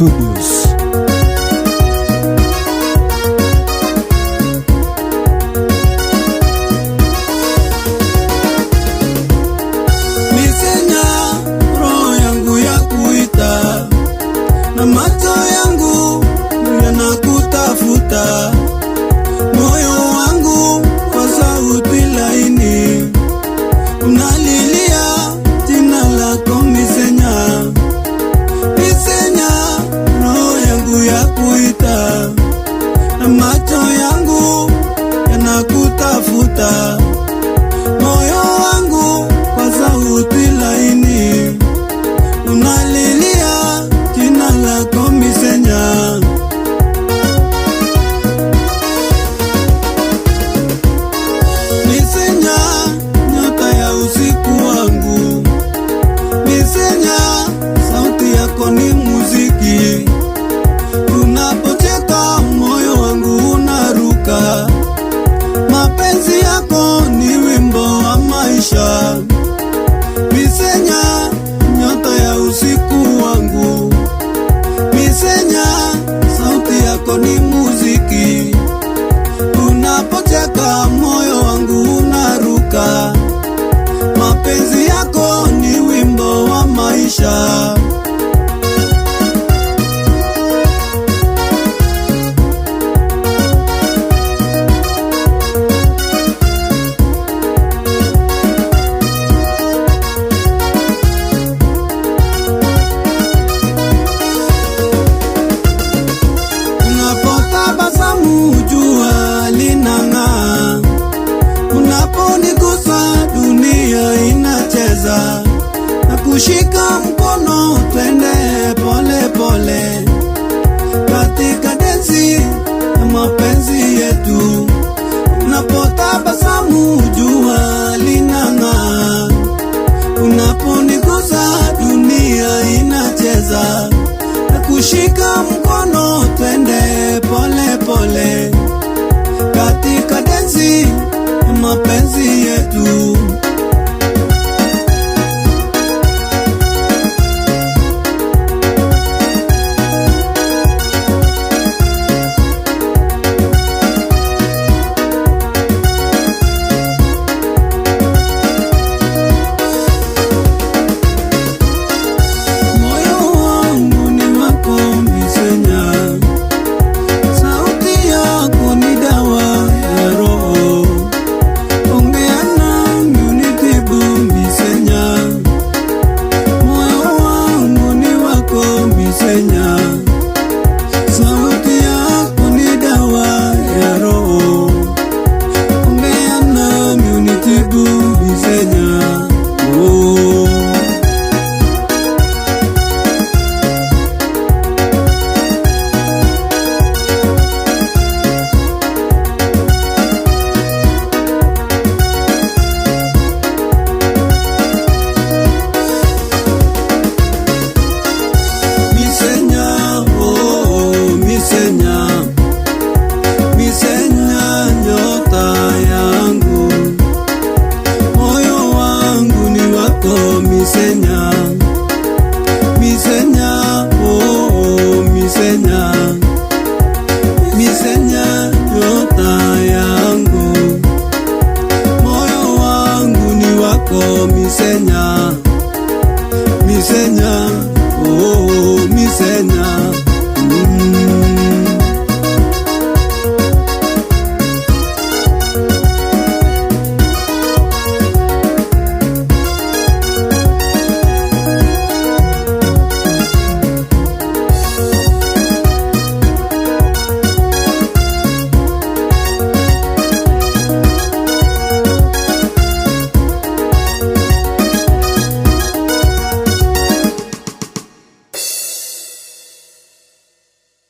Studios. Misenya, roho yangu ya kuita na macho yangu yanakutafuta, moyo wangu kwa sauti laini unalilia jina lako Misenya. Misenya, roho yangu ya kuita na macho yangu yanakutafuta, moyo wangu kwa sauti laini unalilia jina lako Misenya. Misenya, nyota ya usiku wangu. Misenya, sauti yako ni muziki. Unapocheka moyo wangu unaruka. Mapenzi yako ni wimbo wa maisha. Misenya, nyota ya usiku wangu. Misenya, sauti yako ni muziki. Unapocheka moyo wangu unaruka. Mapenzi yako ni wimbo wa maisha. Unapotabasamu jua linang'aa, unaponigusa dunia inacheza, na kushika mkono twende pole pole katika densi ya mapenzi yetu. Unapotabasamu jua linang'aa, unaponigusa dunia inacheza, na kushika mkono twende pole pole katika densi ya mapenzi yetu. Moyo wangu ni wako Misenya, sauti yako ni dawa ya roho. Ongea nami unitibu Misenya, moyo wangu ni wako Misenya, sauti yako ni dawa ya roho. Ongea nami unitibu Misenya, oh. Misenya, oh, Misenya, Misenya, nyota yangu, moyo wangu ni wako Misenya. Misenya, oh, Misenya, Misenya, nyota yangu, moyo wangu ni wako Misenya. Misenya,